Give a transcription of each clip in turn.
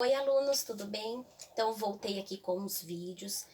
Oi, alunos, tudo bem? Então, voltei aqui com os vídeos,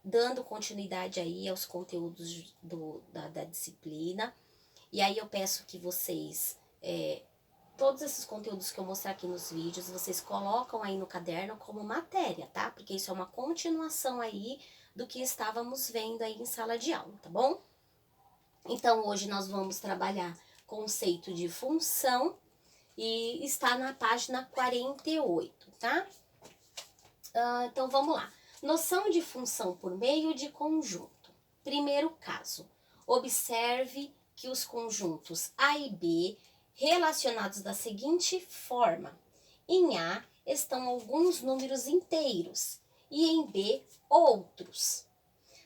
dando continuidade aí aos conteúdos da disciplina. E aí eu peço que vocês, todos esses conteúdos que eu mostrar aqui nos vídeos, vocês colocam aí no caderno como matéria, tá? Porque isso é uma continuação aí do que estávamos vendo aí em sala de aula, tá bom? Então, hoje nós vamos trabalhar conceito de função e está na página 48, tá? Então, vamos lá. Noção de função por meio de conjunto. Primeiro caso, observe que os conjuntos A e B relacionados da seguinte forma. Em A estão alguns números inteiros e em B outros.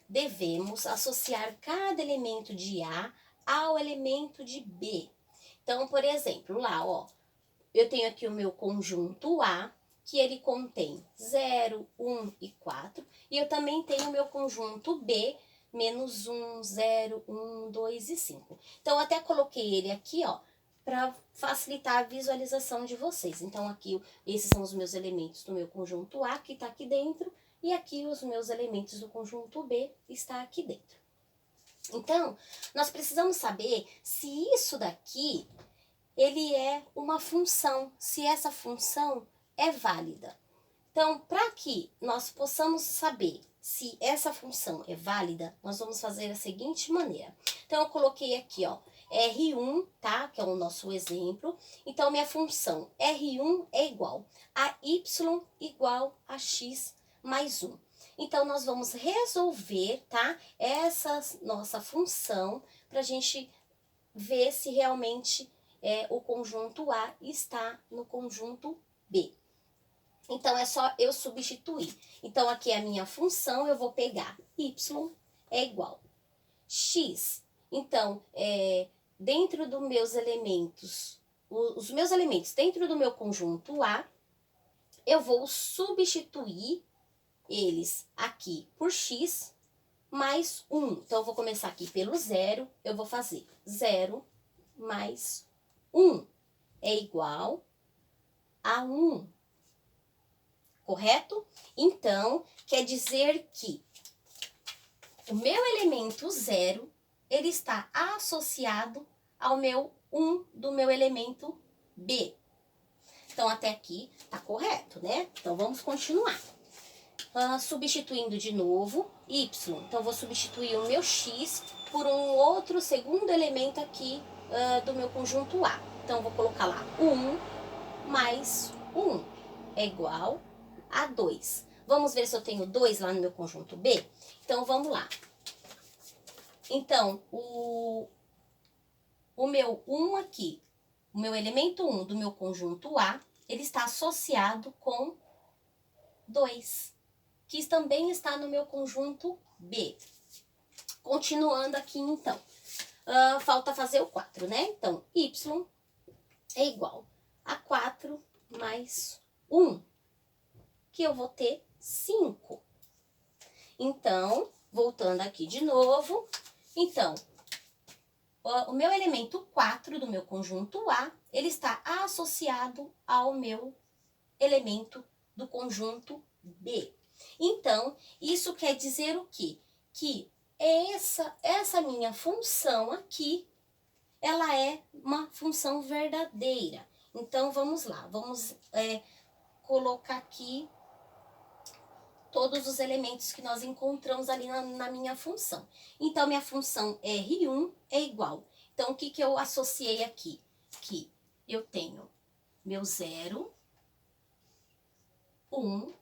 Devemos associar cada elemento de A ao elemento de B. Então, por exemplo, lá, ó, eu tenho aqui o meu conjunto A, que ele contém 0, 1 e 4. E eu também tenho o meu conjunto B, menos 1, 0, 1, 2 e 5. Então, eu até coloquei ele aqui, ó, para facilitar a visualização de vocês. Então, aqui, esses são os meus elementos do meu conjunto A, que está aqui dentro. E aqui, os meus elementos do conjunto B, está aqui dentro. Então, nós precisamos saber se isso daqui ele é uma função, se essa função é válida. Então, para que nós possamos saber se essa função é válida, nós vamos fazer da seguinte maneira. Então, eu coloquei aqui, ó, R1, tá? Que é o nosso exemplo. Então, minha função R1 é igual a Y igual a X mais 1. Então, nós vamos resolver, tá? Essa nossa função para a gente ver se realmente o conjunto A está no conjunto B. Então, é só eu substituir. Então, aqui é a minha função, eu vou pegar y é igual x. Então, dentro dos meus elementos, os meus elementos dentro do meu conjunto A, eu vou substituir eles aqui por x mais 1. Então, eu vou começar aqui pelo 0, eu vou fazer 0 mais 1 é igual a 1. Correto? Então, quer dizer que o meu elemento 0, ele está associado ao meu 1 do meu elemento B. Então, até aqui tá correto, né? Então, vamos continuar. Substituindo de novo y. Então, vou substituir o meu x por um outro segundo elemento aqui do meu conjunto A. Então, vou colocar lá 1 mais 1 é igual a 2. Vamos ver se eu tenho 2 lá no meu conjunto B? Então, vamos lá. Então, o meu 1 aqui, o meu elemento 1 do meu conjunto A, ele está associado com 2, que também está no meu conjunto B. Continuando aqui, então. Falta fazer o 4, né? Então, y é igual a 4 mais 1, que eu vou ter 5. Então, voltando aqui de novo, então, o meu elemento 4 do meu conjunto A, ele está associado ao meu elemento do conjunto B. Então, isso quer dizer o quê? Que essa minha função aqui, ela é uma função verdadeira. Então, vamos lá, vamos colocar aqui todos os elementos que nós encontramos ali na minha função. Então, minha função R1 é igual. Então, o que eu associei aqui? Que eu tenho meu 0, 1,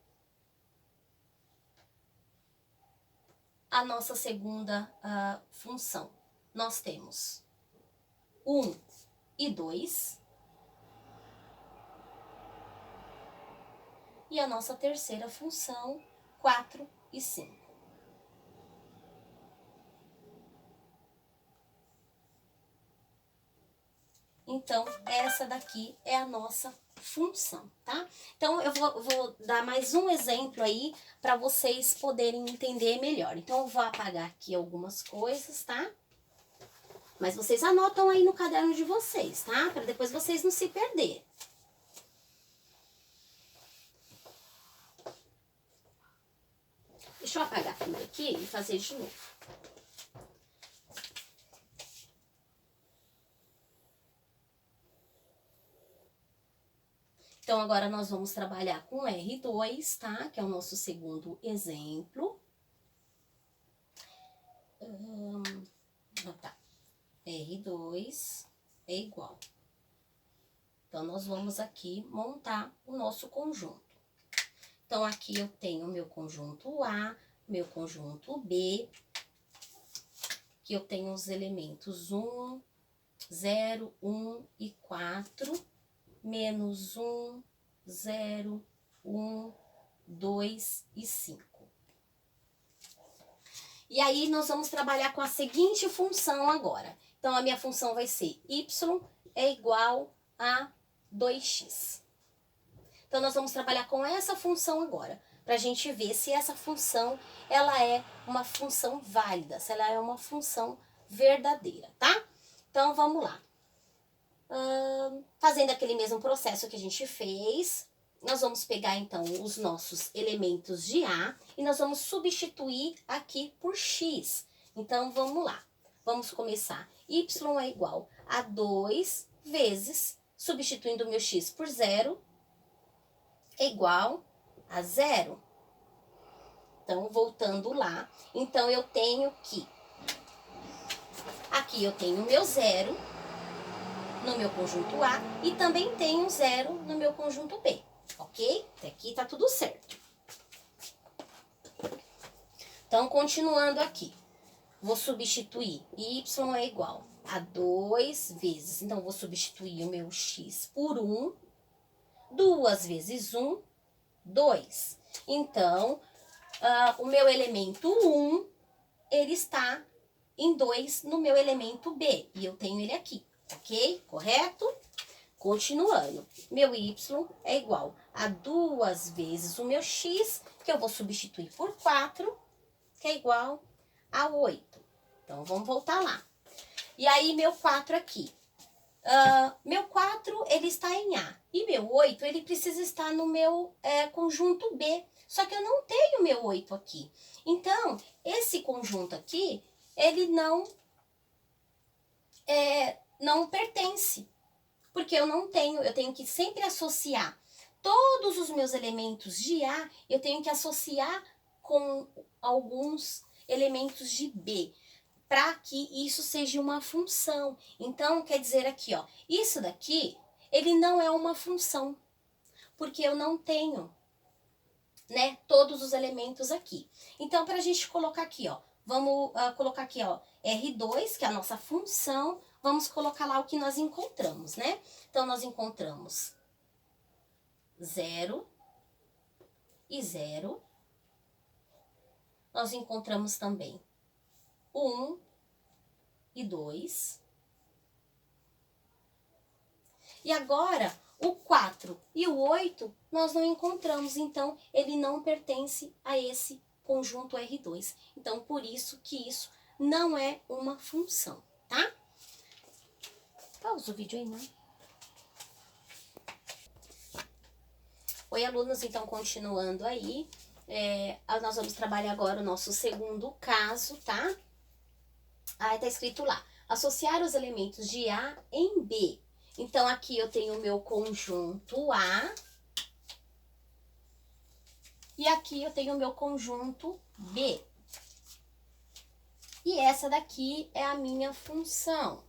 a nossa segunda função. Nós temos 1 e 2. E a nossa terceira função, 4 e 5. Então, essa daqui é a nossa função, tá? Então, eu vou dar mais um exemplo aí para vocês poderem entender melhor. Então, eu vou apagar aqui algumas coisas, tá? Mas vocês anotam aí no caderno de vocês, tá? Para depois vocês não se perderem. Deixa eu apagar tudo aqui e fazer de novo. Então, agora nós vamos trabalhar com R2, tá? Que é o nosso segundo exemplo. Tá. R2 é igual. Então, nós vamos aqui montar o nosso conjunto. Então, aqui eu tenho o meu conjunto A, meu conjunto B, que eu tenho os elementos 1, 0, 1 e 4, menos 1, 0, 1, 2 e 5. E aí, nós vamos trabalhar com a seguinte função agora. Então, a minha função vai ser y é igual a 2x. Então, nós vamos trabalhar com essa função agora, para a gente ver se essa função, ela é uma função válida, se ela é uma função verdadeira, tá? Então, vamos lá. Fazendo aquele mesmo processo que a gente fez, nós vamos pegar, então, os nossos elementos de A e nós vamos substituir aqui por x. Então, vamos lá. Vamos começar. Y é igual a 2 vezes, substituindo o meu x por 0, é igual a 0. Então, voltando lá. Então, eu tenho que... Aqui eu tenho o meu 0 no meu conjunto A e também tenho 0 no meu conjunto B. Ok? Até aqui tá tudo certo. Então, continuando aqui. Vou substituir. Y é igual a 2 vezes. Então, vou substituir o meu x por 1. 2 vezes 1, 2. Então, o meu elemento 1, ele está em 2 no meu elemento B. E eu tenho ele aqui, ok? Correto? Continuando. Meu y é igual a 2 vezes o meu x, que eu vou substituir por 4, que é igual a 8. Então, vamos voltar lá. E aí, meu 4 aqui. Meu 4, ele está em A. E meu 8, ele precisa estar no meu conjunto B. Só que eu não tenho meu 8 aqui. Então, esse conjunto aqui, ele não pertence. Porque eu não tenho, eu tenho que sempre associar todos os meus elementos de A, eu tenho que associar com alguns elementos de B, para que isso seja uma função. Então, quer dizer aqui, ó, isso daqui, ele não é uma função, porque eu não tenho, né, todos os elementos aqui. Então, para a gente colocar aqui, ó, vamos colocar aqui, ó, R2, que é a nossa função, vamos colocar lá o que nós encontramos, né? Então, nós encontramos 0 e 0. Nós encontramos também 1 e 2. E agora, o 4 e o 8 nós não encontramos, então ele não pertence a esse conjunto R2. Então, por isso que isso não é uma função, tá? Pausa o vídeo aí, né? Oi, alunos, então, continuando aí, nós vamos trabalhar agora o nosso segundo caso, tá? Aí tá escrito lá, associar os elementos de A em B. Então, aqui eu tenho o meu conjunto A. E aqui eu tenho o meu conjunto B. E essa daqui é a minha função.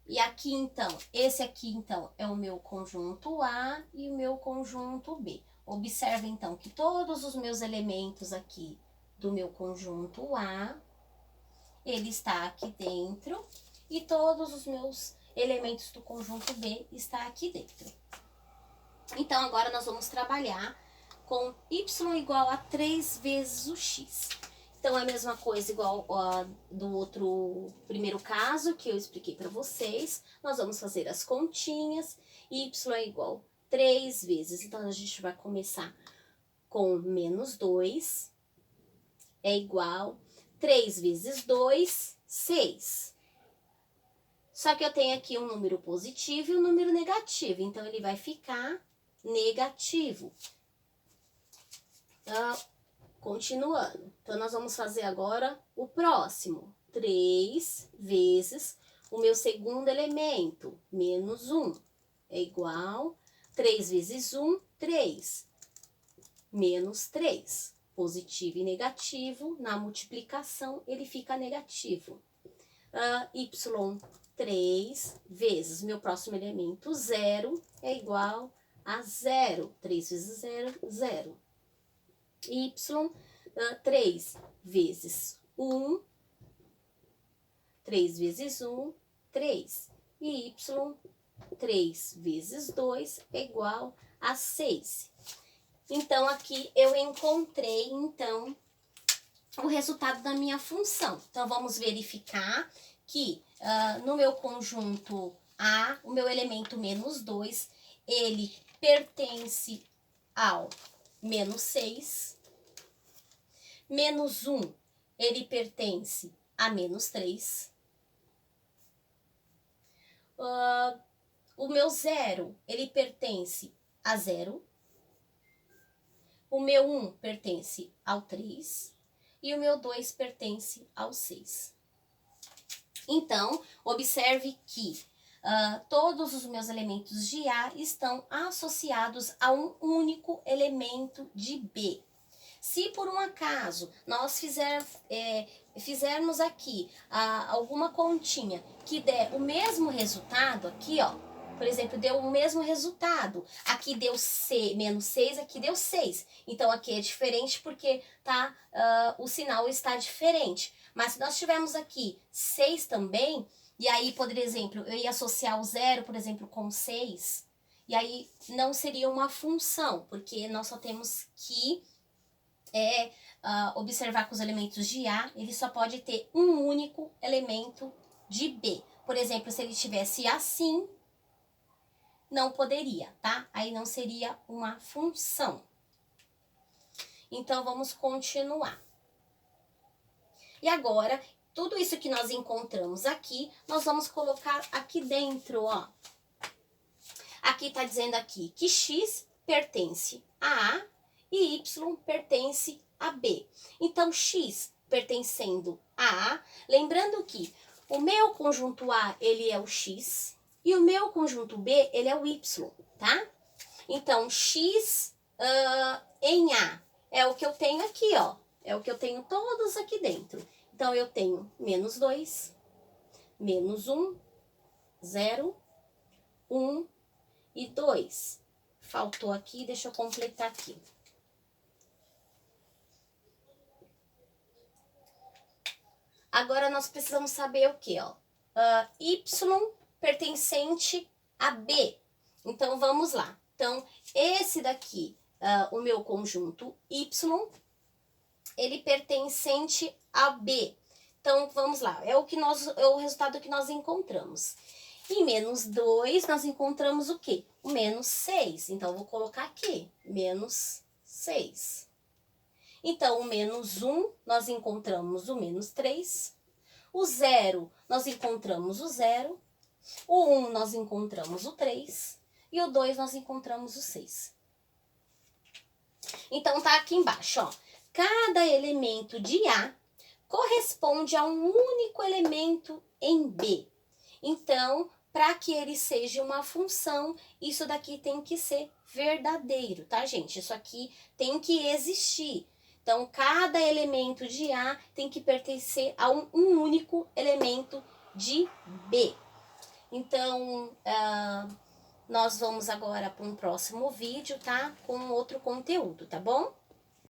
E aqui, então, esse aqui, então, é o meu conjunto A e o meu conjunto B. Observe, então, que todos os meus elementos aqui do meu conjunto A, ele está aqui dentro, e todos os meus elementos do conjunto B está aqui dentro. Então, agora nós vamos trabalhar com y igual a 3 vezes o x. Então, é a mesma coisa igual do outro primeiro caso que eu expliquei para vocês. Nós vamos fazer as continhas. Y é igual a 3 vezes. Então, a gente vai começar com menos 2. É igual a 3 vezes 2, 6. Só que eu tenho aqui um número positivo e um número negativo. Então, ele vai ficar negativo. Continuando. Então, nós vamos fazer agora o próximo. 3 vezes o meu segundo elemento, menos 1, é igual 3 vezes 1, 3, menos 3. Positivo e negativo, na multiplicação ele fica negativo. Y3 vezes meu próximo elemento, 0, é igual a 0. 3 vezes 0, 0. Y3 vezes 1, 3 vezes 1, 3. E Y3 vezes 2 é igual a 6. Então, aqui eu encontrei, então, o resultado da minha função. Então, vamos verificar que no meu conjunto A, o meu elemento menos 2, ele pertence ao menos 6. Menos 1, ele pertence a menos 3. O meu 0, ele pertence a 0. O meu 1 pertence ao 3. E o meu 2 pertence ao 6. Então, observe que todos os meus elementos de A estão associados a um único elemento de B. Se por um acaso nós fizermos aqui alguma continha que der o mesmo resultado, aqui ó, por exemplo, deu o mesmo resultado, aqui deu menos 6, aqui deu 6. Então aqui é diferente porque o sinal está diferente. Mas se nós tivermos aqui 6 também, e aí, por exemplo, eu ia associar o 0, por exemplo, com 6, e aí não seria uma função, porque nós só temos que observar que os elementos de A, ele só pode ter um único elemento de B. Por exemplo, se ele tivesse assim, não poderia, tá? Aí não seria uma função. Então, vamos continuar. E agora, tudo isso que nós encontramos aqui, nós vamos colocar aqui dentro, ó. Aqui tá dizendo aqui que X pertence a A e Y pertence a B. Então, X pertencendo a A, lembrando que o meu conjunto A, ele é o X, e o meu conjunto B, ele é o Y, tá? Então, X em A é o que eu tenho aqui, ó. É o que eu tenho todos aqui dentro. Então, eu tenho menos 2, menos 1, 0, 1 e 2. Faltou aqui, deixa eu completar aqui. Agora, nós precisamos saber o que, ó? Y pertencente a B. Então, vamos lá. Então, esse daqui, o meu conjunto Y, ele pertencente a B. Então, vamos lá. É o resultado que nós encontramos. Em menos 2, nós encontramos o quê? O menos 6. Então, eu vou colocar aqui, menos 6. Então, o menos 1, nós encontramos o menos 3. O 0, nós encontramos o 0. O 1, nós encontramos o 3. E o 2, nós encontramos o 6. Então, tá aqui embaixo, ó. Cada elemento de A corresponde a um único elemento em B. Então, para que ele seja uma função, isso daqui tem que ser verdadeiro, tá, gente? Isso aqui tem que existir. Então, cada elemento de A tem que pertencer a um único elemento de B. Então, nós vamos agora para um próximo vídeo, tá? Com outro conteúdo, tá bom?